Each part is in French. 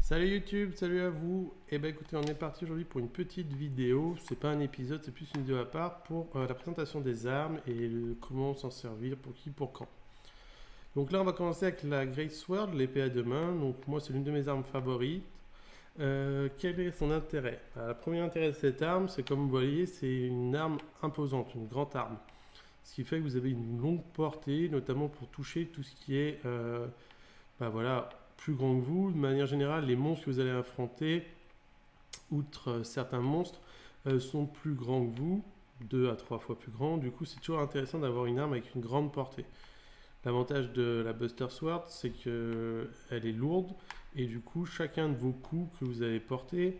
Salut YouTube, salut à vous. Et ben écoutez, on est parti aujourd'hui pour une petite vidéo. C'est pas un épisode, c'est plus une vidéo à part pour la présentation des armes et comment s'en servir, pour qui, pour quand. Donc là, on va commencer avec la Great Sword, l'épée à deux mains. Donc moi, c'est l'une de mes armes favorites. Quel est son intérêt? Le premier intérêt de cette arme, c'est comme vous voyez, c'est une arme imposante, une grande arme. Ce qui fait que vous avez une longue portée, notamment pour toucher tout ce qui est voilà, plus grand que vous. De manière générale, les monstres que vous allez affronter, outre certains monstres, sont plus grands que vous, 2 à 3 fois plus grands. Du coup, c'est toujours intéressant d'avoir une arme avec une grande portée. L'avantage de la Buster Sword, c'est qu'elle est lourde et du coup, chacun de vos coups que vous allez porter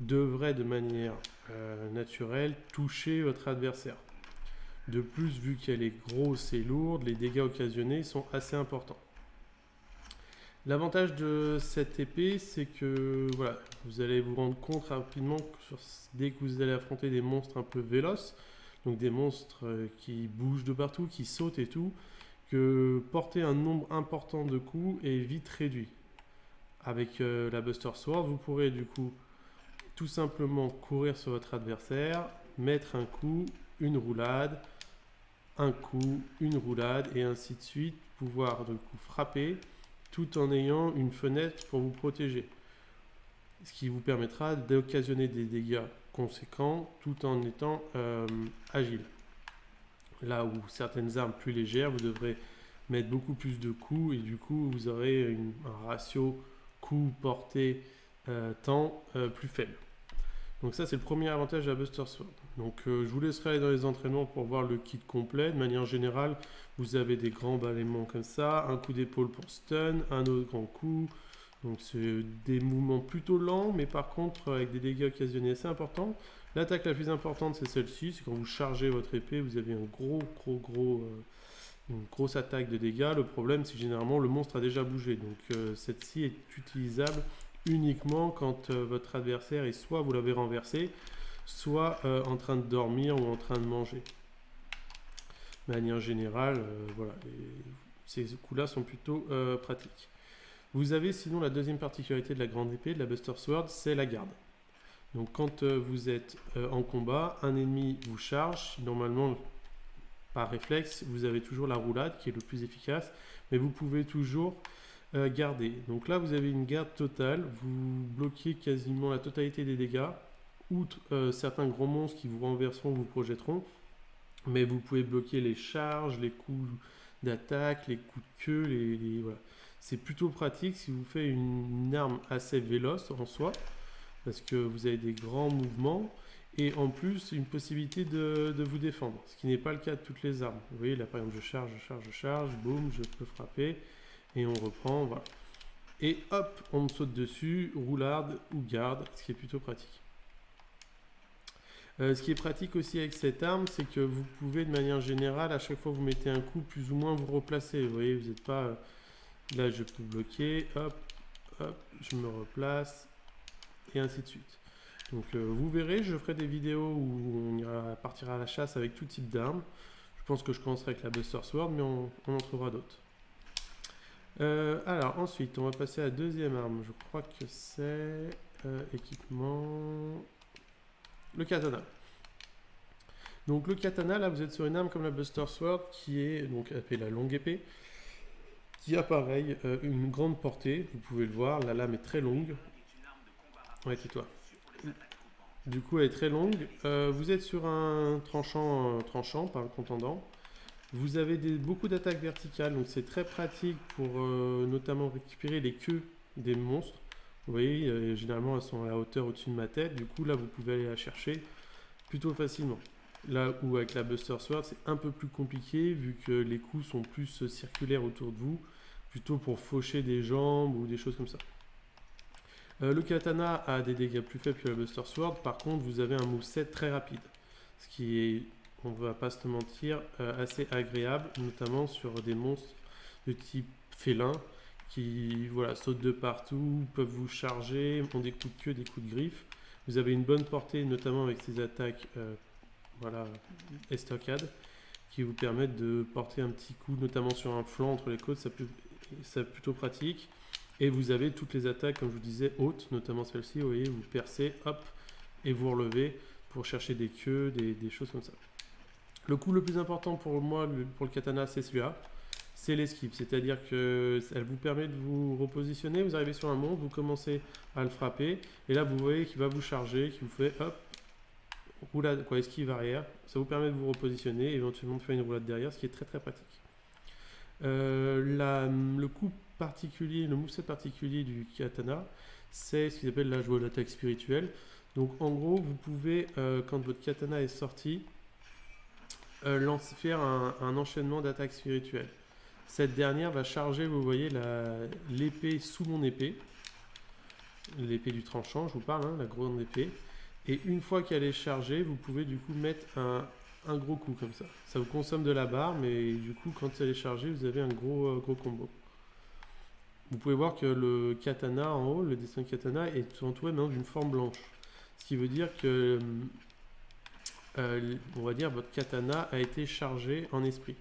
devrait de manière naturelle toucher votre adversaire. De plus, vu qu'elle est grosse et lourde, les dégâts occasionnés sont assez importants. L'avantage de cette épée, c'est que voilà, vous allez vous rendre compte rapidement que dès que vous allez affronter des monstres un peu véloces, donc des monstres qui bougent de partout, qui sautent et tout, que porter un nombre important de coups est vite réduit. Avec la Buster Sword, vous pourrez du coup tout simplement courir sur votre adversaire, mettre un coup, une roulade, un coup, une roulade et ainsi de suite, pouvoir du coup frapper tout en ayant une fenêtre pour vous protéger. Ce qui vous permettra d'occasionner des dégâts conséquents tout en étant agile. Là où certaines armes plus légères, vous devrez mettre beaucoup plus de coups et du coup vous aurez un ratio coup portée temps plus faible. Donc ça c'est le premier avantage de la Buster Sword. Donc je vous laisserai aller dans les entraînements pour voir le kit complet. De manière générale, vous avez des grands balayements comme ça, un coup d'épaule pour stun, un autre grand coup. Donc c'est des mouvements plutôt lents, mais par contre avec des dégâts occasionnés assez importants. L'attaque la plus importante c'est celle-ci, c'est quand vous chargez votre épée, vous avez une grosse attaque de dégâts. Le problème c'est que généralement le monstre a déjà bougé, donc celle-ci est utilisable uniquement quand votre adversaire est soit vous l'avez renversé, soit en train de dormir ou en train de manger. De manière générale, voilà, ces coups-là sont plutôt pratiques. Vous avez sinon la deuxième particularité de la grande épée, de la Buster Sword, c'est la garde. Donc quand vous êtes en combat, un ennemi vous charge, normalement par réflexe, vous avez toujours la roulade qui est le plus efficace, mais vous pouvez toujours garder. Donc là, vous avez une garde totale, vous bloquez quasiment la totalité des dégâts, outre certains gros monstres qui vous renverseront, vous projetteront, mais vous pouvez bloquer les charges, les coups d'attaque, les coups de queue, voilà. C'est plutôt pratique si vous faites une arme assez véloce en soi, parce que vous avez des grands mouvements, et en plus une possibilité de vous défendre, ce qui n'est pas le cas de toutes les armes. Vous voyez là par exemple je charge, boum, je peux frapper, et on reprend, voilà. Et hop, on me saute dessus, roularde ou garde, ce qui est plutôt pratique. Ce qui est pratique aussi avec cette arme, c'est que vous pouvez de manière générale, à chaque fois que vous mettez un coup, plus ou moins vous replacer. Vous voyez, vous n'êtes pas... là, je peux bloquer, hop, hop, je me replace, et ainsi de suite. Donc vous verrez, je ferai des vidéos où on partira à la chasse avec tout type d'armes. Je pense que je commencerai avec la Buster Sword, mais on en trouvera d'autres. Alors ensuite, on va passer à la deuxième arme. Je crois que c'est équipement... le katana. Donc le katana, là vous êtes sur une arme comme la Buster Sword qui est donc appelée la longue épée, qui a pareil une grande portée, vous pouvez le voir, la lame est très longue. Ouais, tais-toi. Du coup elle est très longue. Vous êtes sur un tranchant, pas un contendant. Vous avez beaucoup d'attaques verticales, donc c'est très pratique pour notamment récupérer les queues des monstres. Vous voyez, généralement elles sont à la hauteur au-dessus de ma tête, du coup là vous pouvez aller la chercher plutôt facilement. Là où avec la Buster Sword c'est un peu plus compliqué vu que les coups sont plus circulaires autour de vous, plutôt pour faucher des jambes ou des choses comme ça. Le katana a des dégâts plus faibles que la Buster Sword, par contre vous avez un moveset très rapide, ce qui est, on ne va pas se mentir, assez agréable, notamment sur des monstres de type félin qui voilà, sautent de partout, peuvent vous charger, ont des coups de queue, des coups de griffe. Vous avez une bonne portée, notamment avec ces attaques voilà, estocades, qui vous permettent de porter un petit coup, notamment sur un flanc entre les côtes, c'est plutôt pratique. Et vous avez toutes les attaques, comme je vous disais, hautes, notamment celle-ci, vous voyez, vous percez, hop, et vous relevez pour chercher des queues, des choses comme ça. Le coup le plus important pour moi, pour le katana, c'est celui-là. C'est l'esquive, c'est-à-dire qu'elle vous permet de vous repositionner, vous arrivez sur un monstre, vous commencez à le frapper, et là vous voyez qu'il va vous charger, qui vous fait hop, roulade, quoi, esquive arrière, ça vous permet de vous repositionner, éventuellement de faire une roulade derrière, ce qui est très très pratique. Le coup particulier, le moveset particulier du katana, c'est ce qu'ils appellent la joie d'attaque spirituelle. Donc en gros, vous pouvez, quand votre katana est sorti, faire un enchaînement d'attaques spirituelles. Cette dernière va charger, vous voyez, l'épée sous mon épée. L'épée du tranchant, je vous parle, hein, la grande épée. Et une fois qu'elle est chargée, vous pouvez du coup mettre un gros coup comme ça. Ça vous consomme de la barre, mais du coup, quand elle est chargée, vous avez un gros combo. Vous pouvez voir que le katana en haut, le dessin de katana, est entouré maintenant d'une forme blanche. Ce qui veut dire que, on va dire, votre katana a été chargé en esprit.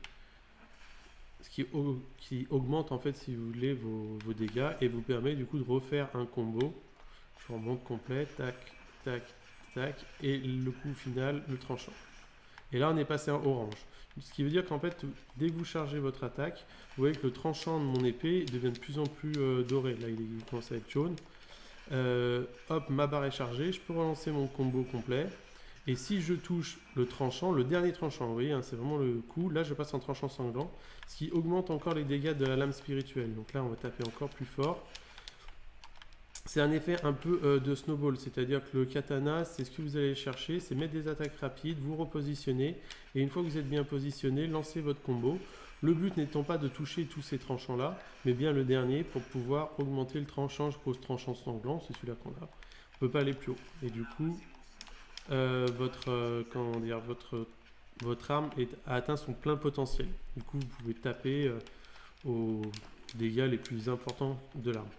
Ce qui augmente en fait, si vous voulez, vos dégâts et vous permet du coup de refaire un combo. Je remonte complet, tac, tac, tac, et le coup final, le tranchant. Et là, on est passé en orange. Ce qui veut dire qu'en fait, dès que vous chargez votre attaque, vous voyez que le tranchant de mon épée devient de plus en plus doré. Là, il commence à être jaune. Hop, ma barre est chargée. Je peux relancer mon combo complet. Et si je touche le tranchant, le dernier tranchant, vous voyez, hein, c'est vraiment le coup. Là, je passe en tranchant sanglant, ce qui augmente encore les dégâts de la lame spirituelle. Donc là, on va taper encore plus fort. C'est un effet un peu de snowball, c'est-à-dire que le katana, c'est ce que vous allez chercher, c'est mettre des attaques rapides, vous repositionner, et une fois que vous êtes bien positionné, lancez votre combo. Le but n'étant pas de toucher tous ces tranchants-là, mais bien le dernier pour pouvoir augmenter le tranchant jusqu'au tranchant sanglant, c'est celui-là qu'on a. On ne peut pas aller plus haut. Et du coup, votre arme a atteint son plein potentiel. Du coup, vous pouvez taper aux dégâts les plus importants de l'arme.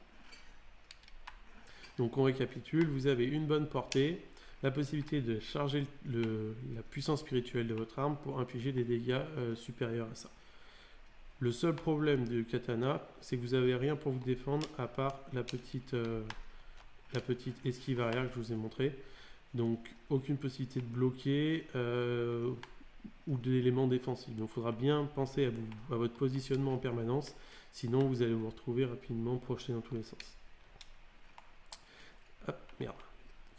Donc on récapitule, vous avez une bonne portée, la possibilité de charger la puissance spirituelle de votre arme pour infliger des dégâts supérieurs à ça. Le seul problème du katana, c'est que vous n'avez rien pour vous défendre à part la petite esquive arrière que je vous ai montré. Donc aucune possibilité de bloquer ou d'éléments défensifs. Donc il faudra bien penser à votre positionnement en permanence, sinon vous allez vous retrouver rapidement projeté dans tous les sens. Hop, merde,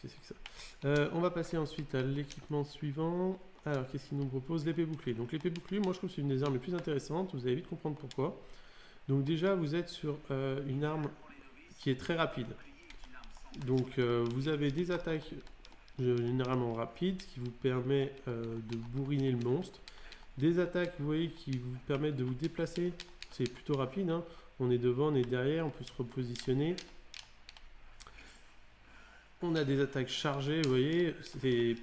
qu'est-ce que c'est que ça? On va passer ensuite à l'équipement suivant. Alors, qu'est-ce qu'il nous propose? L'épée bouclée. Donc l'épée bouclée, moi je trouve que c'est une des armes les plus intéressantes, vous allez vite comprendre pourquoi. Donc déjà, vous êtes sur une arme qui est très rapide. Donc vous avez des attaques généralement rapides, qui vous permet de bourriner le monstre. Des attaques, vous voyez, qui vous permettent de vous déplacer, c'est plutôt rapide, hein. On est devant, on est derrière, on peut se repositionner. On a des attaques chargées, vous voyez, c'est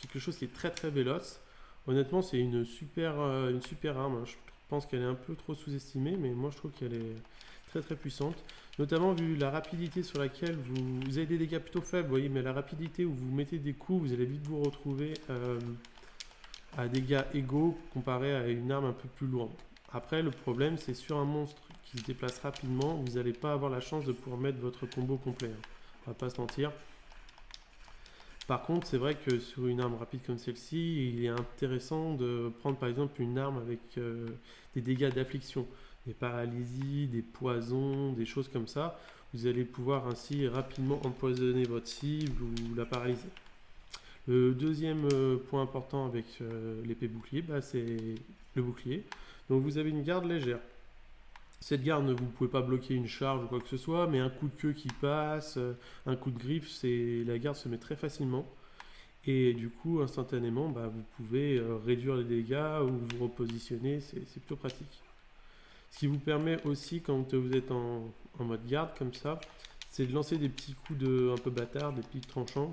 quelque chose qui est très très véloce. Honnêtement, c'est une super arme, hein. Je pense qu'elle est un peu trop sous-estimée, mais moi je trouve qu'elle est très très puissante. Notamment vu la rapidité sur laquelle vous avez des dégâts plutôt faibles, vous voyez, mais la rapidité où vous mettez des coups, vous allez vite vous retrouver à dégâts égaux comparé à une arme un peu plus lourde. Après, le problème, c'est sur un monstre qui se déplace rapidement, vous n'allez pas avoir la chance de pouvoir mettre votre combo complet, hein. On va pas se mentir. Par contre, c'est vrai que sur une arme rapide comme celle-ci, il est intéressant de prendre par exemple une arme avec des dégâts d'affliction, des paralysies, des poisons, des choses comme ça. Vous allez pouvoir ainsi rapidement empoisonner votre cible ou la paralyser. Le deuxième point important avec l'épée bouclier, c'est le bouclier. Donc vous avez une garde légère. Cette garde, vous ne pouvez pas bloquer une charge ou quoi que ce soit, mais un coup de queue qui passe, un coup de griffe, la garde se met très facilement. Et du coup, instantanément, vous pouvez réduire les dégâts ou vous repositionner, c'est plutôt pratique. Ce qui vous permet aussi, quand vous êtes en mode garde comme ça, c'est de lancer des petits coups un peu bâtards, des petits tranchants,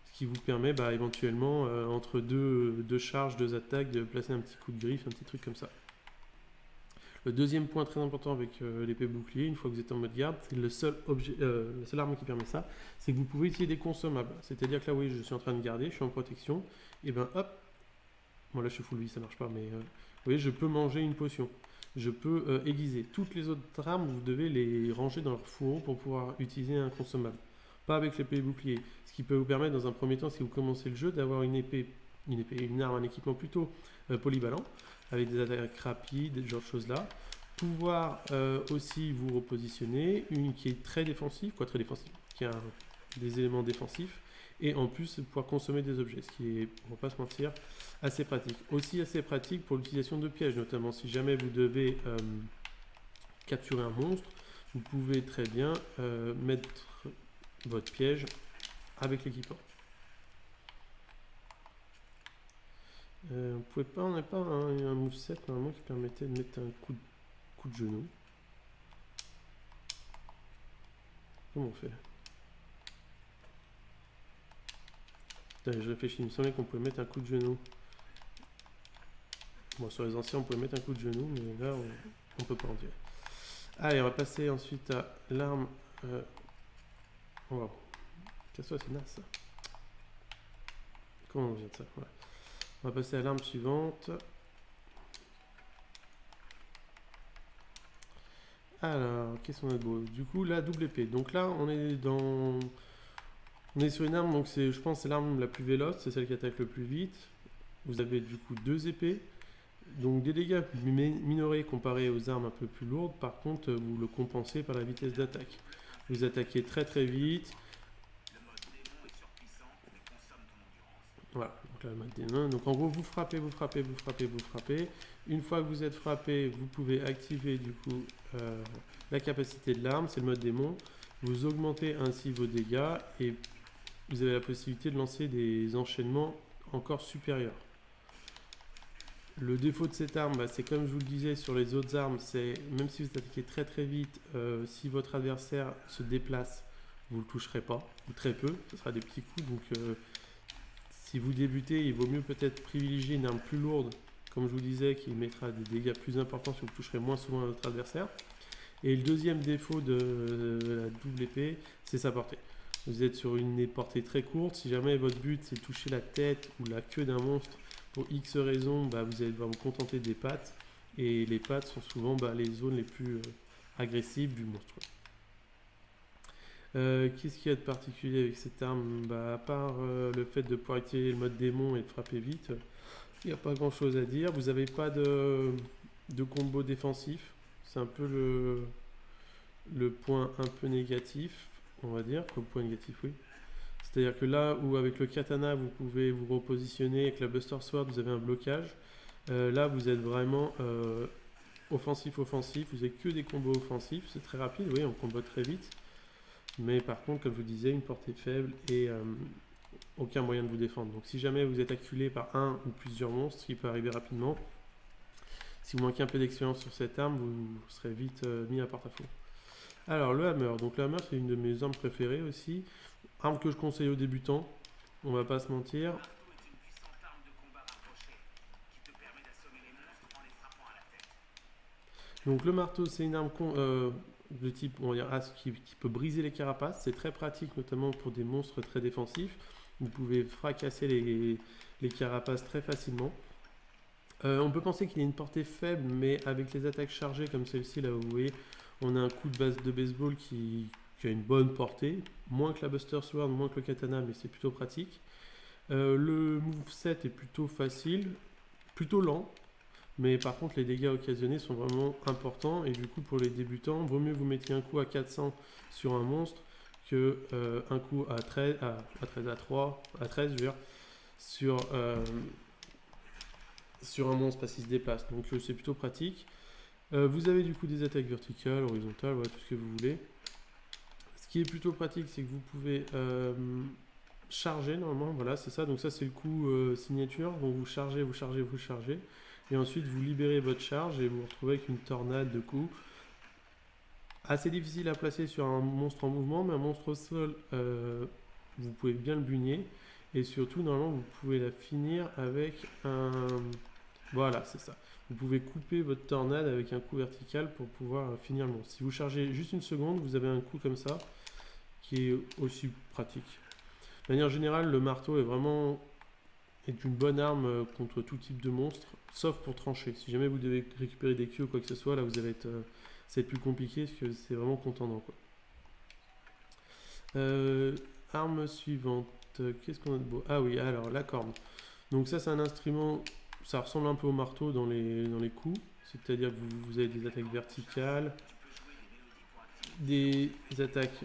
ce qui vous permet éventuellement, entre deux charges, deux attaques, de placer un petit coup de griffe, un petit truc comme ça. Le deuxième point très important avec l'épée bouclier, une fois que vous êtes en mode garde, c'est la seule arme qui permet ça, c'est que vous pouvez utiliser des consommables. C'est-à-dire que là, oui, je suis en train de garder, je suis en protection, et hop, bon là je suis full vie, ça marche pas, mais vous voyez, je peux manger une potion. je peux aiguiser. Toutes les autres armes, vous devez les ranger dans leur fourreau pour pouvoir utiliser un consommable. Pas avec l'épée et bouclier. Ce qui peut vous permettre dans un premier temps, si vous commencez le jeu, d'avoir une arme, un équipement plutôt polyvalent, avec des attaques rapides, ce genre de choses-là. Pouvoir aussi vous repositionner, une qui est très défensive, qui a des éléments défensifs, et en plus pouvoir consommer des objets, ce qui est, on va pas se mentir, assez pratique. Aussi assez pratique pour l'utilisation de pièges, notamment si jamais vous devez capturer un monstre, vous pouvez très bien mettre votre piège avec l'équipement. On n'a pas un moveset normalement qui permettait de mettre un coup de genou. Comment on fait? Putain, je réfléchis, il me semblait qu'on pouvait mettre un coup de genou. Bon, sur les anciens, on pouvait mettre un coup de genou, mais là, on peut pas en dire. Allez, on va passer ensuite à l'arme. Wow. C'est naze ça. Comment on vient de ça? Ouais. On va passer à l'arme suivante. Alors, qu'est-ce qu'on a de beau? Du coup, la double épée. Donc là, on est sur une arme, donc je pense c'est l'arme la plus véloce, c'est celle qui attaque le plus vite. Vous avez du coup 2 épées. Donc des dégâts minorés comparés aux armes un peu plus lourdes. Par contre, vous le compensez par la vitesse d'attaque. Vous attaquez très très vite. Voilà, donc là, le mode démon. Donc en gros, vous frappez. Une fois que vous êtes frappé, vous pouvez activer du coup la capacité de l'arme, c'est le mode démon. Vous augmentez ainsi vos dégâts et vous avez la possibilité de lancer des enchaînements encore supérieurs. Le défaut de cette arme, c'est comme je vous le disais sur les autres armes, c'est même si vous attaquez très très vite, si votre adversaire se déplace, vous ne le toucherez pas, ou très peu, ce sera des petits coups. Donc si vous débutez, il vaut mieux peut-être privilégier une arme plus lourde, comme je vous disais, qui mettra des dégâts plus importants si vous toucherez moins souvent à votre adversaire. Et le deuxième défaut de la double épée, c'est sa portée. Vous êtes sur une portée très courte, si jamais votre but c'est de toucher la tête ou la queue d'un monstre, pour X raisons, vous allez devoir vous contenter des pattes, et les pattes sont souvent les zones les plus agressives du monstre. Qu'est-ce qu'il y a de particulier avec cette arme? À part le fait de pouvoir utiliser le mode démon et de frapper vite, il n'y a pas grand chose à dire. Vous n'avez pas de combo défensif, c'est un peu le point un peu négatif, on va dire, comme point négatif, oui. C'est-à-dire que là où avec le katana vous pouvez vous repositionner, avec la Buster Sword vous avez un blocage, là vous êtes vraiment offensif, vous n'avez que des combos offensifs, c'est très rapide, oui, on combat très vite, mais par contre comme je vous disais, une portée faible et aucun moyen de vous défendre. Donc si jamais vous êtes acculé par un ou plusieurs monstres, ce qui peut arriver rapidement, si vous manquez un peu d'expérience sur cette arme, vous serez vite mis à porte-à-faux. Alors le hammer, donc le hammer c'est une de mes armes préférées aussi. Arme que je conseille aux débutants, on va pas se mentir. Donc le marteau c'est une arme de type on va dire as qui peut briser les carapaces, c'est très pratique notamment pour des monstres très défensifs. Vous pouvez fracasser les carapaces très facilement. On peut penser qu'il a une portée faible, mais avec les attaques chargées comme celle-ci là où vous voyez, on a un coup de base de baseball qui a une bonne portée, moins que la Buster Sword, moins que le katana, mais c'est plutôt pratique. Le moveset est plutôt facile, plutôt lent, mais par contre les dégâts occasionnés sont vraiment importants, et du coup pour les débutants, vaut mieux vous mettiez un coup à 400 sur un monstre que un coup à 13, à 3, à 13 je veux dire, sur un monstre parce qu'il se déplace, donc c'est plutôt pratique. Vous avez du coup des attaques verticales, horizontales, voilà, tout ce que vous voulez. Ce qui est plutôt pratique, c'est que vous pouvez charger normalement, voilà, c'est ça. Donc ça, c'est le coup signature. Donc vous chargez, et ensuite vous libérez votre charge et vous vous retrouvez avec une tornade de coups. Assez difficile à placer sur un monstre en mouvement, mais un monstre au sol, vous pouvez bien le bugner. Et surtout, normalement, vous pouvez la finir avec un... Voilà, c'est ça. Vous pouvez couper votre tornade avec un coup vertical pour pouvoir finir le monstre. Si vous chargez juste une seconde, vous avez un coup comme ça, qui est aussi pratique. De manière générale, le marteau est vraiment est une bonne arme contre tout type de monstre, sauf pour trancher. Si jamais vous devez récupérer des queues ou quoi que ce soit, là vous allez être, ça va être plus compliqué parce que c'est vraiment contendant, quoi. Arme suivante. Qu'est-ce qu'on a de beau? Ah oui, alors la corne. Donc ça c'est un instrument, ça ressemble un peu au marteau dans les coups. C'est-à-dire que vous avez des attaques verticales, des attaques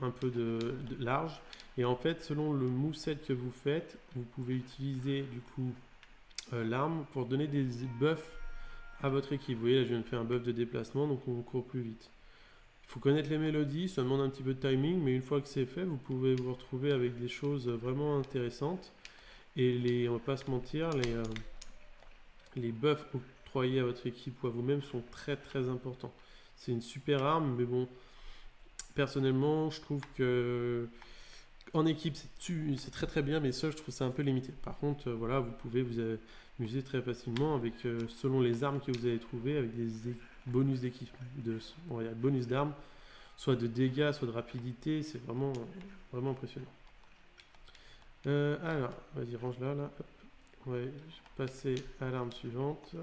un peu de large. Et en fait, selon le moveset que vous faites, vous pouvez utiliser du coup l'arme pour donner des buffs à votre équipe. Vous voyez, là je viens de faire un buff de déplacement, donc on court plus vite. Il faut connaître les mélodies, ça demande un petit peu de timing, mais une fois que c'est fait, vous pouvez vous retrouver avec des choses vraiment intéressantes. Et on va pas se mentir, les buffs octroyés à votre équipe ou à vous-même sont très très importants. C'est une super arme, mais bon, personnellement, je trouve que en équipe c'est très très bien, mais seul je trouve ça un peu limité. Par contre, voilà, vous pouvez vous amuser très facilement avec, selon les armes que vous allez trouver, avec des bonus d'équipe, on va dire bonus d'armes, soit de dégâts, soit de rapidité, c'est vraiment vraiment impressionnant. Alors, vas-y, range là, là. Hop. Ouais, je vais passer à l'arme suivante.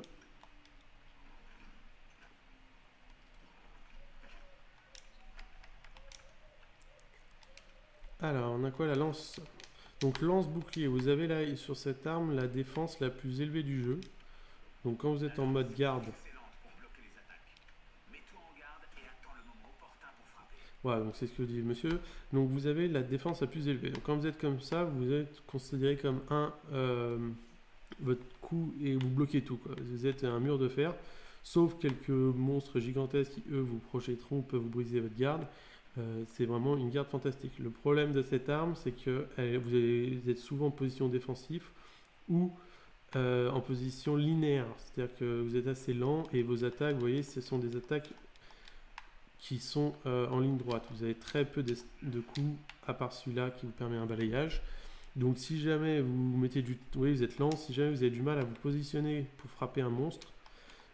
Alors, on a quoi? La lance. Donc, lance-bouclier. Vous avez là, sur cette arme, la défense la plus élevée du jeu. Donc, quand vous êtes en mode garde. Voilà, donc c'est ce que dit le monsieur. Donc, vous avez la défense la plus élevée. Donc, quand vous êtes comme ça, vous êtes considéré comme votre coup et vous bloquez tout, quoi. Vous êtes un mur de fer. Sauf quelques monstres gigantesques qui, eux, vous projetteront, peuvent vous briser votre garde. C'est vraiment une garde fantastique. Le problème de cette arme, c'est que vous êtes souvent en position défensive ou en position linéaire. C'est-à-dire que vous êtes assez lent et vos attaques, vous voyez, ce sont des attaques qui sont en ligne droite. Vous avez très peu de coups, à part celui-là qui vous permet un balayage. Donc si jamais vous mettez oui, vous êtes lent, si jamais vous avez du mal à vous positionner pour frapper un monstre,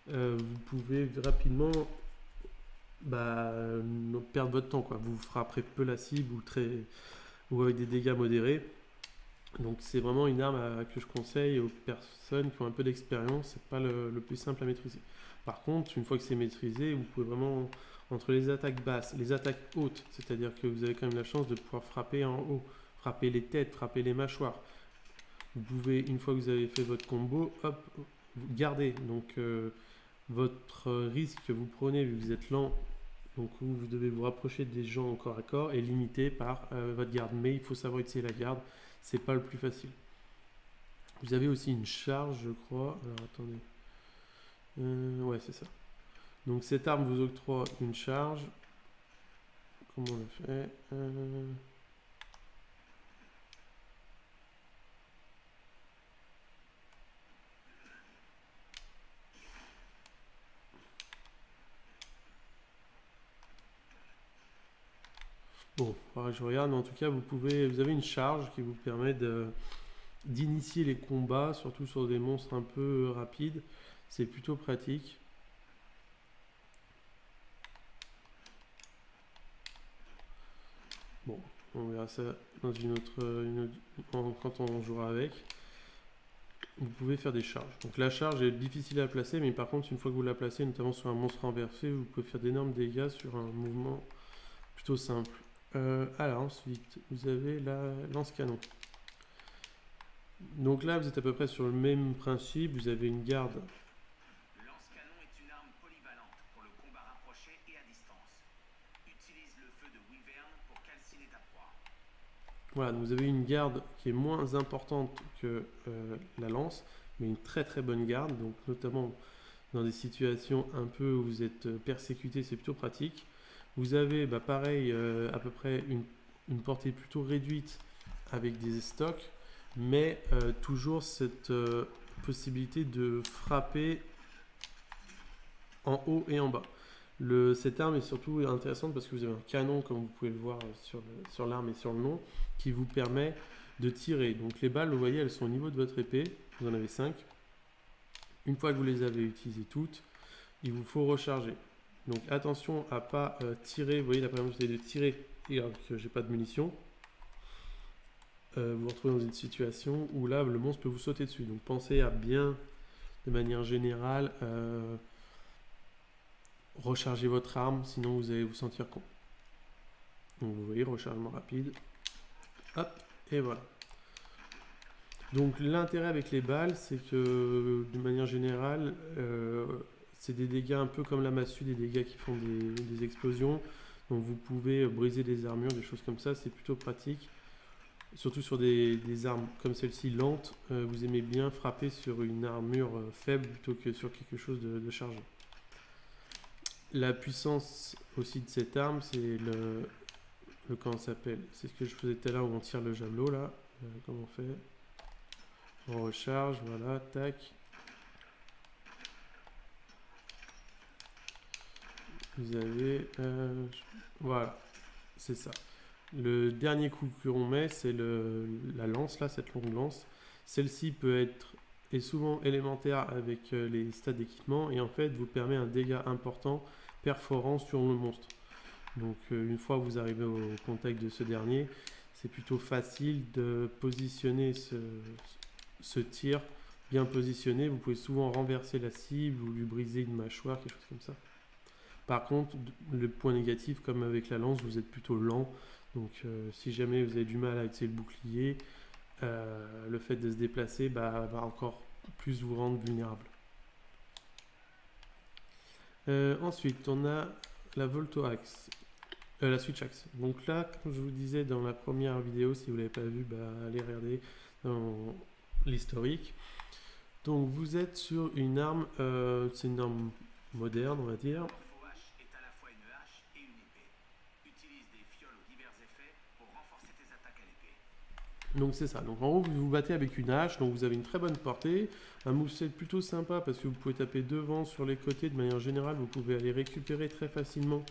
vous pouvez rapidement perdre votre temps, quoi. Vous frapperez peu la cible ou avec des dégâts modérés. Donc c'est vraiment une arme que je conseille aux personnes qui ont un peu d'expérience. C'est pas le plus simple à maîtriser. Par contre, une fois que c'est maîtrisé, vous pouvez vraiment, entre les attaques basses, les attaques hautes, c'est-à-dire que vous avez quand même la chance de pouvoir frapper en haut, frapper les têtes, frapper les mâchoires. Vous pouvez, une fois que vous avez fait votre combo, hop, vous gardez. Donc votre risque que vous prenez, vu que vous êtes lent, donc vous devez vous rapprocher des gens au corps à corps, est limité par votre garde. Mais il faut savoir utiliser la garde, c'est pas le plus facile. Vous avez aussi une charge, je crois. Alors attendez. Ouais, c'est ça. Donc cette arme vous octroie une charge. Comment on le fait? Bon, je regarde, mais en tout cas, vous avez une charge qui vous permet d'initier les combats, surtout sur des monstres un peu rapides. C'est plutôt pratique. Bon, on verra ça dans quand on jouera avec. Vous pouvez faire des charges. Donc la charge est difficile à placer, mais par contre, une fois que vous la placez, notamment sur un monstre renversé, vous pouvez faire d'énormes dégâts sur un mouvement plutôt simple. Alors ensuite, vous avez la lance-canon. Donc là, vous êtes à peu près sur le même principe. Vous avez une garde. Le lance-canon est une arme polyvalente pour le combat rapproché et à distance. Utilise le feu de Wyvern pour calciner ta proie. Voilà, donc vous avez une garde qui est moins importante que la lance, mais une très très bonne garde. Donc notamment dans des situations un peu où vous êtes persécuté, c'est plutôt pratique. Vous avez pareil à peu près une portée plutôt réduite avec des stocks, mais toujours cette possibilité de frapper en haut et en bas. Cette arme est surtout intéressante parce que vous avez un canon, comme vous pouvez le voir sur l'arme et sur le nom, qui vous permet de tirer. Donc les balles, vous voyez, elles sont au niveau de votre épée, vous en avez 5. Une fois que vous les avez utilisées toutes, il vous faut recharger. Donc attention à pas tirer, vous voyez là par exemple j'essaie de tirer et que j'ai pas de munitions. vous retrouvez dans une situation où là, le monstre peut vous sauter dessus. Donc pensez à bien, de manière générale, recharger votre arme, sinon vous allez vous sentir con. Donc vous voyez, rechargement rapide. Hop, et voilà. Donc l'intérêt avec les balles, c'est que de manière générale, c'est des dégâts un peu comme la massue, des dégâts qui font des explosions. Donc vous pouvez briser des armures, des choses comme ça, c'est plutôt pratique. Surtout sur des armes comme celle-ci lente, vous aimez bien frapper sur une armure faible plutôt que sur quelque chose de chargé. La puissance aussi de cette arme, c'est comment ça s'appelle? C'est ce que je faisais tout à l'heure où on tire le javelot là. Comment on fait? On recharge, voilà, tac. Vous avez... voilà, c'est ça. Le dernier coup qu'on met, c'est la lance, là, cette longue lance. Celle-ci est souvent élémentaire avec les stats d'équipement et en fait vous permet un dégât important perforant sur le monstre. Donc une fois que vous arrivez au contact de ce dernier, c'est plutôt facile de positionner ce tir bien positionné. Vous pouvez souvent renverser la cible ou lui briser une mâchoire, quelque chose comme ça. Par contre, le point négatif, comme avec la lance, vous êtes plutôt lent. Donc si jamais vous avez du mal à utiliser le bouclier, le fait de se déplacer va encore plus vous rendre vulnérable. Ensuite, on a la Volto Axe, la Switch Axe. Donc là, comme je vous disais dans la première vidéo, si vous ne l'avez pas vu, allez regarder dans l'historique. Donc vous êtes sur une arme, c'est une arme moderne, on va dire. Donc c'est ça, donc en gros vous vous battez avec une hache, donc vous avez une très bonne portée, un moveset plutôt sympa parce que vous pouvez taper devant, sur les côtés, de manière générale vous pouvez aller récupérer très facilement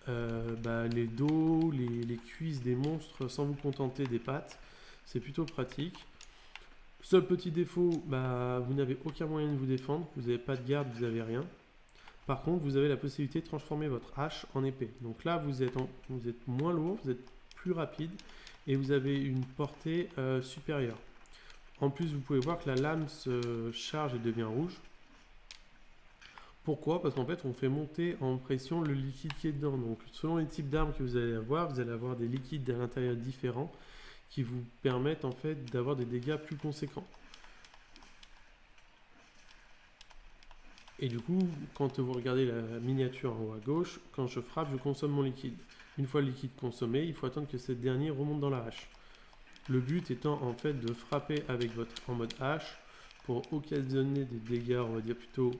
les dos, les cuisses des monstres sans vous contenter des pattes, c'est plutôt pratique. Seul petit défaut, vous n'avez aucun moyen de vous défendre, vous n'avez pas de garde, vous n'avez rien. Par contre vous avez la possibilité de transformer votre hache en épée, donc là vous êtes moins lourd, vous êtes plus rapide, et vous avez une portée supérieure. En plus, vous pouvez voir que la lame se charge et devient rouge. Pourquoi? Parce qu'en fait, on fait monter en pression le liquide qui est dedans. Donc, selon les types d'armes que vous allez avoir des liquides à l'intérieur différents qui vous permettent en fait d'avoir des dégâts plus conséquents. Et du coup, quand vous regardez la miniature en haut à gauche, quand je frappe, je consomme mon liquide. Une fois le liquide consommé, il faut attendre que ce dernier remonte dans la hache. Le but étant en fait de frapper en mode hache pour occasionner des dégâts, on va dire plutôt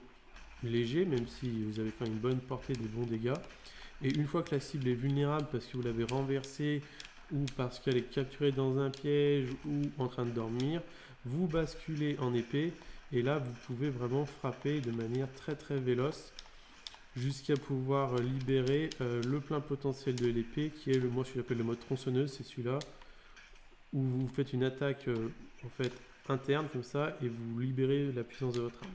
légers, même si vous avez quand même une bonne portée, des bons dégâts. Et une fois que la cible est vulnérable parce que vous l'avez renversée ou parce qu'elle est capturée dans un piège ou en train de dormir, vous basculez en épée et là vous pouvez vraiment frapper de manière très très véloce jusqu'à pouvoir libérer le plein potentiel de l'épée qui est moi je l'appelle le mode tronçonneuse, c'est celui-là où vous faites une attaque en fait interne comme ça et vous libérez la puissance de votre arme.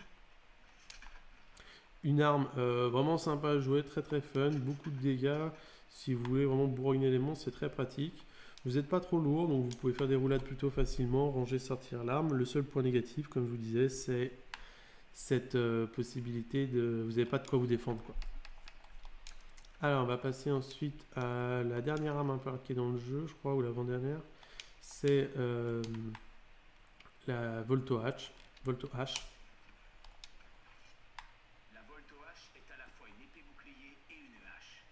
Une arme vraiment sympa à jouer, très très fun, beaucoup de dégâts. Si vous voulez vraiment bourriner les monstres, c'est très pratique. Vous n'êtes pas trop lourd, donc vous pouvez faire des roulades plutôt facilement, ranger, sortir l'arme. Le seul point négatif, comme je vous disais, c'est cette possibilité de... Vous n'avez pas de quoi vous défendre, quoi. Alors, on va passer ensuite à la dernière arme impliquée dans le jeu, je crois, ou l'avant-dernière. C'est la Volto H. La Volto H est à la fois une épée bouclier et une hache.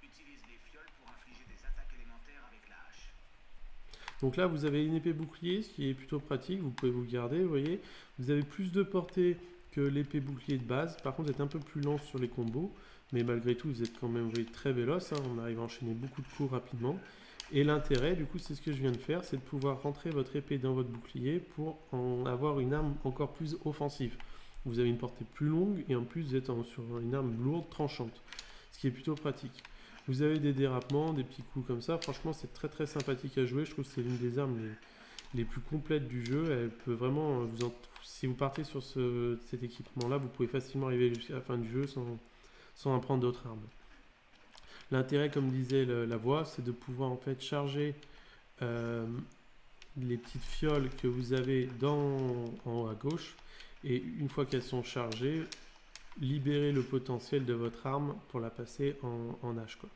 Utilise les fioles pour infliger des attaques élémentaires avec la hache. Donc là, vous avez une épée bouclier, ce qui est plutôt pratique. Vous pouvez vous garder, vous voyez. Vous avez plus de portée que l'épée bouclier de base. Par contre, vous êtes un peu plus lent sur les combos. Mais malgré tout, vous êtes quand même très véloce. On arrive à enchaîner beaucoup de coups rapidement. Et l'intérêt, du coup, c'est ce que je viens de faire, c'est de pouvoir rentrer votre épée dans votre bouclier pour en avoir une arme encore plus offensive. Vous avez une portée plus longue et en plus, vous êtes sur une arme lourde, tranchante. Ce qui est plutôt pratique. Vous avez des dérapements, des petits coups comme ça. Franchement, c'est très très sympathique à jouer. Je trouve que c'est l'une des armes les plus complètes du jeu. Elle peut vraiment si vous partez sur cet équipement-là, vous pouvez facilement arriver jusqu'à la fin du jeu sans apprendre d'autres armes. L'intérêt, comme disait la voix, c'est de pouvoir en fait charger les petites fioles que vous avez en haut à gauche. Et une fois qu'elles sont chargées, libérez le potentiel de votre arme pour la passer en hache, quoi.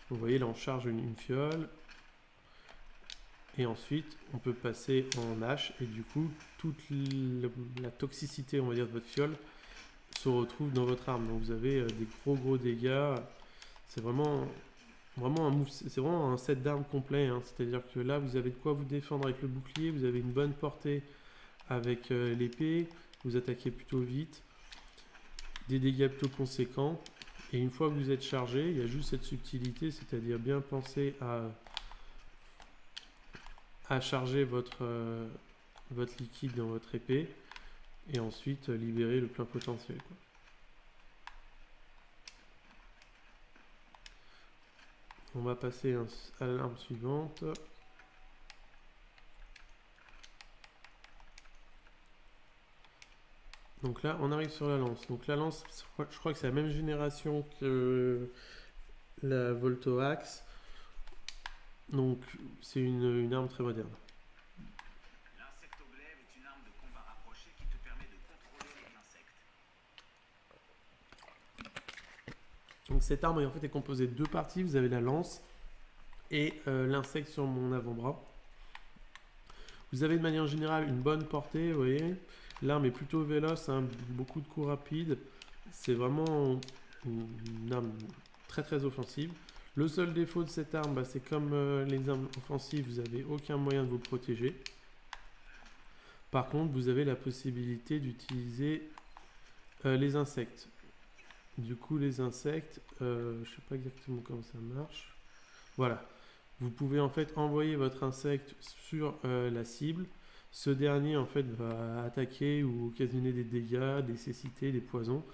Vous voyez là on charge une fiole. Et ensuite, on peut passer en hache et du coup, toute la toxicité, on va dire, de votre fiole se retrouve dans votre arme. Donc vous avez des gros dégâts. C'est vraiment c'est vraiment un set d'armes complet, hein. C'est-à-dire que là, vous avez de quoi vous défendre avec le bouclier, vous avez une bonne portée avec l'épée, vous attaquez plutôt vite, des dégâts plutôt conséquents. Et une fois que vous êtes chargé, il y a juste cette subtilité, c'est-à-dire bien penser à charger votre liquide dans votre épée et ensuite libérer le plein potentiel, quoi. On va passer à l'arme suivante. Donc là, on arrive sur la lance. Donc la lance, je crois que c'est la même génération que la Voltoaxe. Donc c'est une arme très moderne. L'insectoglaive est une arme de combat rapproché qui te permet de contrôler les insectes. Donc cette arme en fait est composée de deux parties. Vous avez la lance et l'insecte sur mon avant-bras. Vous avez de manière générale une bonne portée, vous voyez. L'arme est plutôt véloce, hein, beaucoup de coups rapides. C'est vraiment une arme très offensive. Le seul défaut de cette arme, bah, c'est comme les armes offensives, vous n'avez aucun moyen de vous protéger. Par contre, vous avez la possibilité d'utiliser les insectes. Du coup, les insectes, je ne sais pas exactement comment ça marche. Voilà. Vous pouvez en fait envoyer votre insecte sur la cible. Ce dernier en fait va attaquer ou occasionner des dégâts, des cécités, des poisons.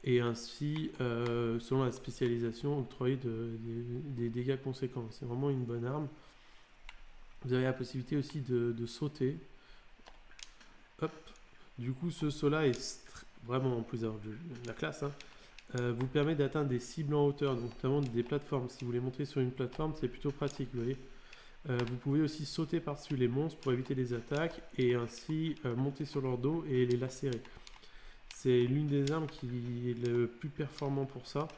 Et ainsi, selon la spécialisation, octroyer des dégâts conséquents. C'est vraiment une bonne arme. Vous avez la possibilité aussi de sauter. Hop. Du coup, ce saut-là est vraiment, en plus d'avoir de la classe, hein, vous permet d'atteindre des cibles en hauteur, donc notamment des plateformes. Si vous voulez monter sur une plateforme, c'est plutôt pratique, vous voyez. Vous pouvez aussi sauter par-dessus les monstres pour éviter les attaques et ainsi monter sur leur dos et les lacérer. C'est l'une des armes qui est le plus performant pour ça.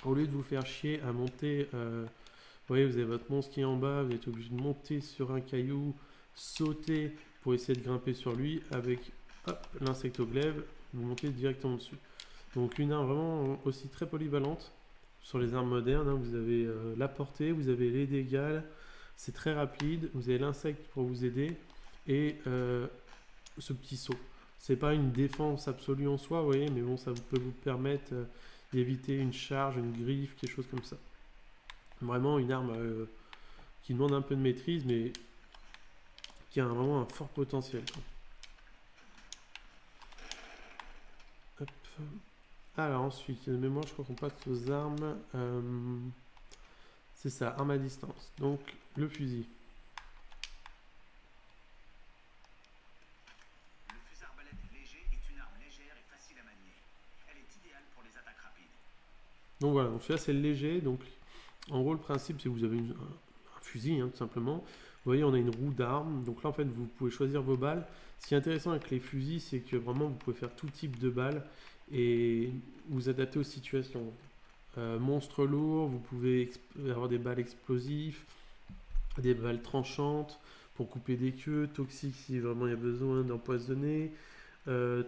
Au lieu de vous faire chier à monter, vous voyez, vous avez votre monstre qui est en bas, vous êtes obligé de monter sur un caillou, sauter pour essayer de grimper sur lui. Avec l'insectoglaive, vous montez directement dessus. Donc une arme vraiment aussi très polyvalente sur les armes modernes, hein. Vous avez la portée, vous avez les dégâts, c'est très rapide, vous avez l'insecte pour vous aider et ce petit saut. C'est pas une défense absolue en soi, vous voyez, mais bon, ça peut vous permettre d'éviter une charge, une griffe, quelque chose comme ça. Vraiment une arme qui demande un peu de maîtrise, mais qui a vraiment un fort potentiel, quoi. Hop. Alors ensuite, de mémoire, je crois qu'on passe aux armes. C'est ça, arme à distance. Donc le fusil. Le fusil arbalète léger est une arme légère et facile à manier. Elle est idéale pour les attaques rapides. Donc voilà, donc celui-là c'est le léger. Donc en gros le principe c'est que vous avez un fusil, hein, tout simplement. Vous voyez, on a une roue d'armes. Donc là en fait vous pouvez choisir vos balles. Ce qui est intéressant avec les fusils, c'est que vraiment vous pouvez faire tout type de balles et vous adapter aux situations. Monstre lourd, vous pouvez avoir des balles explosives, des balles tranchantes pour couper des queues, toxiques si vraiment il y a besoin d'empoisonner,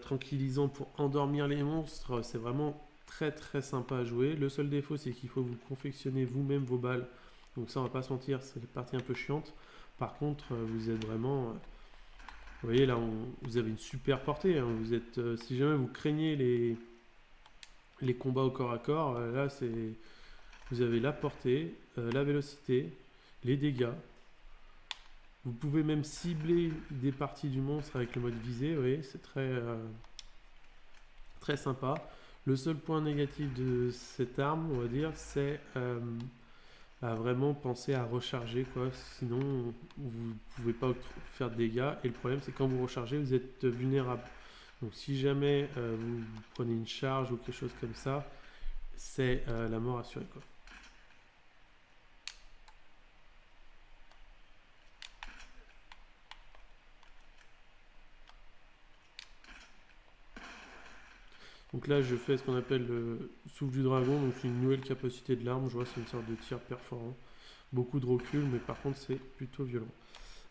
tranquillisant pour endormir les monstres. C'est vraiment très sympa à jouer. Le seul défaut, c'est qu'il faut vous confectionner vous-même vos balles. Donc ça, on va pas se mentir, c'est la partie un peu chiante. Par contre, vous êtes vraiment... vous voyez là, vous avez une super portée, hein. Vous êtes, si jamais vous craignez les combats au corps à corps, là c'est vous avez la portée, la vélocité, les dégâts. Vous pouvez même cibler des parties du monstre avec le mode visée, vous voyez, c'est très sympa. Le seul point négatif de cette arme, on va dire, c'est à vraiment penser à recharger, quoi. Sinon vous pouvez pas faire de dégâts et le problème c'est que quand vous rechargez, vous êtes vulnérable. Donc si jamais vous prenez une charge ou quelque chose comme ça, c'est la mort assurée, quoi. Donc là, je fais ce qu'on appelle le souffle du dragon, donc une nouvelle capacité de l'arme. Je vois, c'est une sorte de tir perforant. Beaucoup de recul, mais par contre, c'est plutôt violent.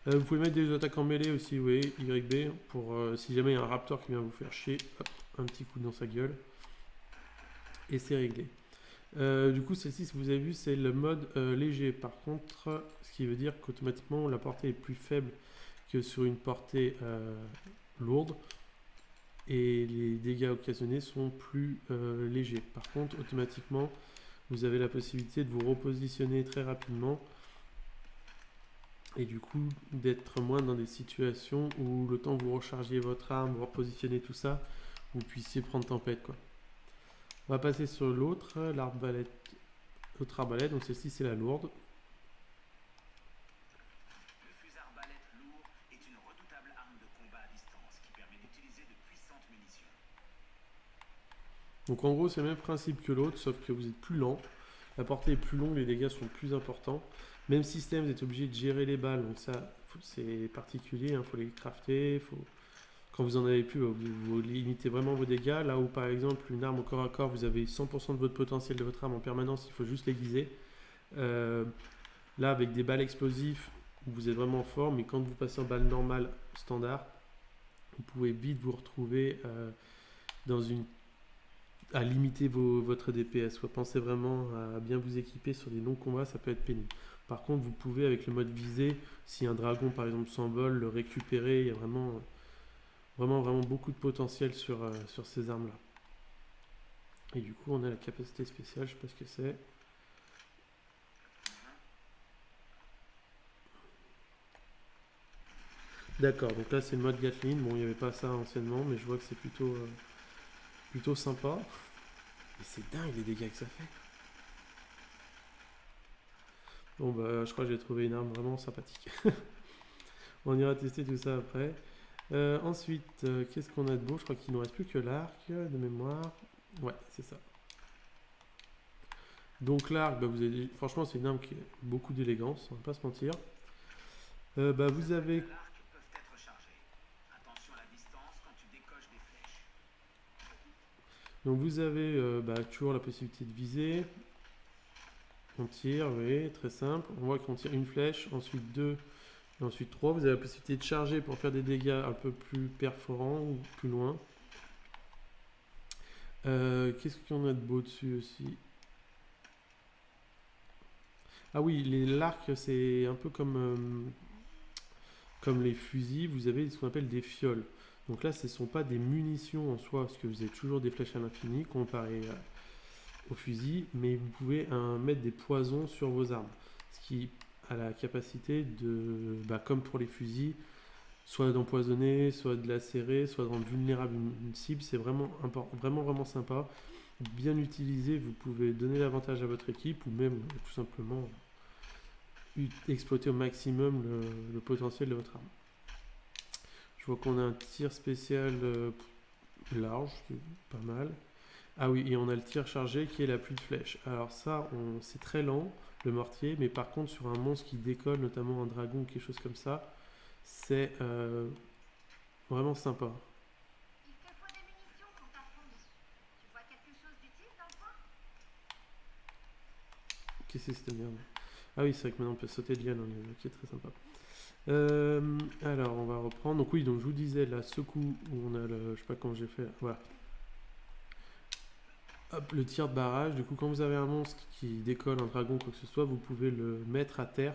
Vous pouvez mettre des attaques en mêlée aussi, oui, YB, pour si jamais il y a un raptor qui vient vous faire chier, hop, un petit coup dans sa gueule. Et c'est réglé. Du coup, celle-ci, si vous avez vu, c'est le mode léger. Par contre, ce qui veut dire qu'automatiquement, la portée est plus faible que sur une portée lourde. Et les dégâts occasionnés sont plus légers. Par contre, automatiquement, vous avez la possibilité de vous repositionner très rapidement. Et du coup, d'être moins dans des situations où le temps que vous rechargiez votre arme, vous repositionnez tout ça, vous puissiez prendre tempête, quoi. On va passer sur l'autre, l'arbalète. L'autre arbalète, donc celle-ci c'est la lourde. Le fusil arbalète lourd est une redoutable arme de combat à distance qui permet d'utiliser de puissantes munitions. Donc en gros c'est le même principe que l'autre, sauf que vous êtes plus lent. La portée est plus longue, les dégâts sont plus importants. Même système, vous êtes obligé de gérer les balles, donc ça c'est particulier, il faut les crafter, quand vous en avez plus, vous limitez vraiment vos dégâts. Là où par exemple une arme au corps à corps, vous avez 100% de votre potentiel de votre arme en permanence, il faut juste l'aiguiser. Là avec des balles explosives, vous êtes vraiment fort, mais quand vous passez en balle normale standard, vous pouvez vite vous retrouver à limiter votre DPS. Pensez vraiment à bien vous équiper sur des longs combats, ça peut être pénible. Par contre, vous pouvez avec le mode visée, si un dragon par exemple s'envole, le récupérer, il y a vraiment beaucoup de potentiel sur ces armes là. Et du coup on a la capacité spéciale, je sais pas ce que c'est. D'accord, donc là c'est le mode Gatling. Bon, il n'y avait pas ça anciennement, mais je vois que c'est plutôt sympa. Et c'est dingue les dégâts que ça fait. Bon bah je crois que j'ai trouvé une arme vraiment sympathique. On ira tester tout ça après. Ensuite, qu'est-ce qu'on a de beau? Je crois qu'il ne nous reste plus que l'arc de mémoire. Ouais, c'est ça. Donc l'arc, bah, franchement c'est une arme qui a beaucoup d'élégance, on va pas se mentir. Bah, vous avez... L'arc peuvent être chargés. Attention à la distance quand tu décoches des flèches. Donc vous avez toujours la possibilité de viser. On tire, oui, très simple. On voit qu'on tire une flèche, ensuite deux, et ensuite trois. Vous avez la possibilité de charger pour faire des dégâts un peu plus perforants ou plus loin. Qu'est-ce qu'il y en a de beau dessus aussi? Ah oui, l'arc, c'est un peu comme les fusils. Vous avez ce qu'on appelle des fioles. Donc là, ce ne sont pas des munitions en soi, parce que vous avez toujours des flèches à l'infini comparé au fusil, mais vous pouvez mettre des poisons sur vos armes. Ce qui a la capacité de, comme pour les fusils, soit d'empoisonner, soit de lacérer, soit de rendre vulnérable une cible. C'est vraiment sympa. Bien utilisé, vous pouvez donner l'avantage à votre équipe ou même tout simplement exploiter au maximum le potentiel de votre arme. Je vois qu'on a un tir spécial large, c'est pas mal. Ah oui, et on a le tir chargé qui est la pluie de flèches. Alors ça, c'est très lent, le mortier, mais par contre sur un monstre qui décolle, notamment un dragon ou quelque chose comme ça, c'est vraiment sympa. Il te faut des munitions pour t'affronter. Tu vois quelque chose d'utile dans le coin? Qu'est-ce que c'est cette merde? Ah oui, c'est vrai que maintenant on peut sauter de liane, qui est très sympa. Alors on va reprendre. Donc oui, donc je vous disais là, ce coup où on a le, je sais pas comment j'ai fait, voilà. Hop, le tir de barrage. Du coup, quand vous avez un monstre qui décolle, un dragon, quoi que ce soit, vous pouvez le mettre à terre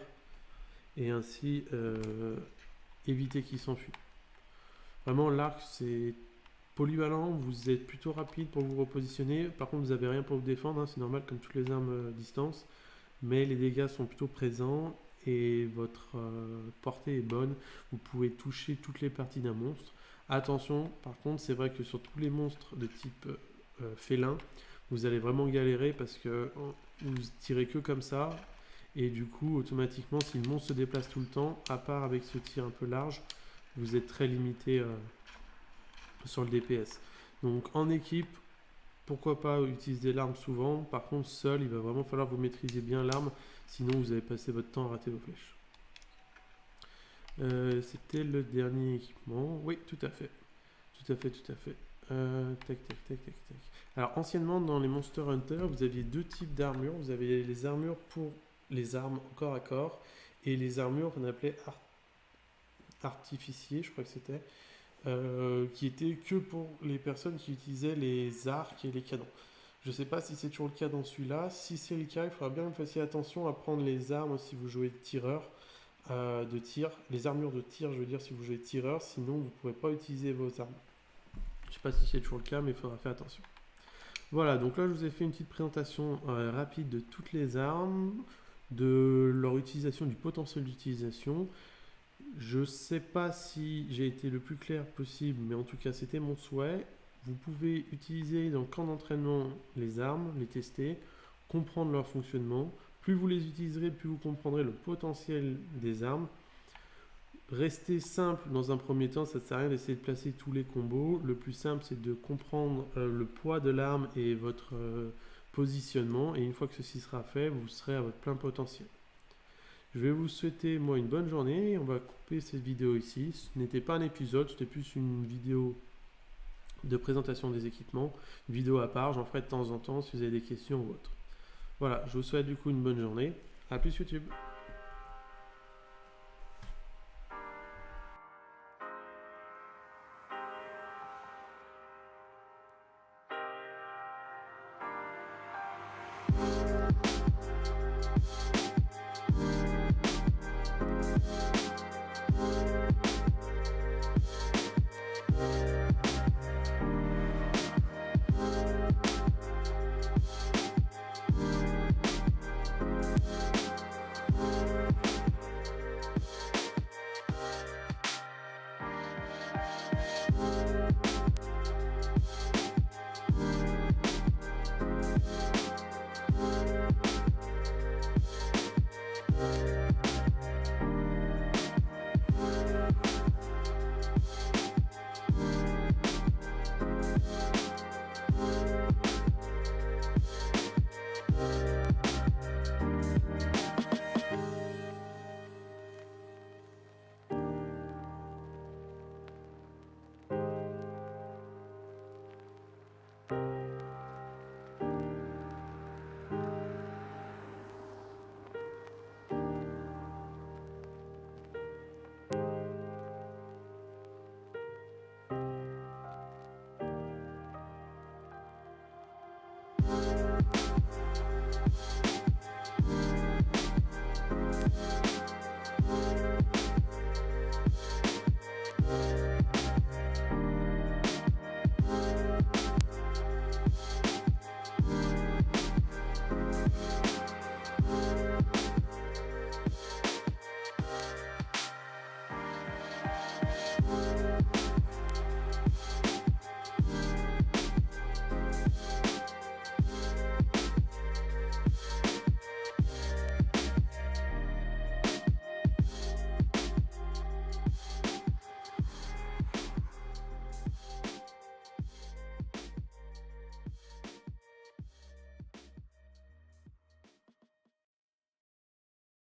et ainsi éviter qu'il s'enfuit. Vraiment, l'arc c'est polyvalent. Vous êtes plutôt rapide pour vous repositionner. Par contre, vous n'avez rien pour vous défendre. Hein, c'est normal comme toutes les armes distance. Mais les dégâts sont plutôt présents et votre portée est bonne. Vous pouvez toucher toutes les parties d'un monstre. Attention, par contre, c'est vrai que sur tous les monstres de type félin, vous allez vraiment galérer parce que vous tirez que comme ça. Et du coup, automatiquement, si le monstre se déplace tout le temps, à part avec ce tir un peu large, vous êtes très limité sur le DPS. Donc en équipe, pourquoi pas utiliser l'arme souvent. Par contre, seul, il va vraiment falloir que vous maîtrisiez bien l'arme, sinon vous allez passer votre temps à rater vos flèches. C'était le dernier équipement. Oui, tout à fait. Tout à fait. Tac, tac, tac, tac, tac. Alors, anciennement, dans les Monster Hunter, vous aviez deux types d'armures. Vous avez les armures pour les armes au corps à corps et les armures qu'on appelait artificiers, je crois que c'était, qui étaient que pour les personnes qui utilisaient les arcs et les canons. Je ne sais pas si c'est toujours le cas dans celui-là. Si c'est le cas, il faudra bien que vous fassiez attention à prendre les armes si vous jouez tireur, de tir, les armures de tir, je veux dire, si vous jouez tireur, sinon vous ne pourrez pas utiliser vos armes. Je ne sais pas si c'est toujours le cas, mais il faudra faire attention. Voilà, donc là je vous ai fait une petite présentation rapide de toutes les armes, de leur utilisation, du potentiel d'utilisation. Je ne sais pas si j'ai été le plus clair possible, mais en tout cas c'était mon souhait. Vous pouvez utiliser dans le camp d'entraînement les armes, les tester, comprendre leur fonctionnement. Plus vous les utiliserez, plus vous comprendrez le potentiel des armes. Restez simple dans un premier temps, ça ne sert à rien d'essayer de placer tous les combos. Le plus simple, c'est de comprendre le poids de l'arme et votre positionnement. Et une fois que ceci sera fait, vous serez à votre plein potentiel. Je vais vous souhaiter, moi, une bonne journée. On va couper cette vidéo ici. Ce n'était pas un épisode, c'était plus une vidéo de présentation des équipements. Une vidéo à part, j'en ferai de temps en temps si vous avez des questions ou autres. Voilà, je vous souhaite du coup une bonne journée. A plus YouTube.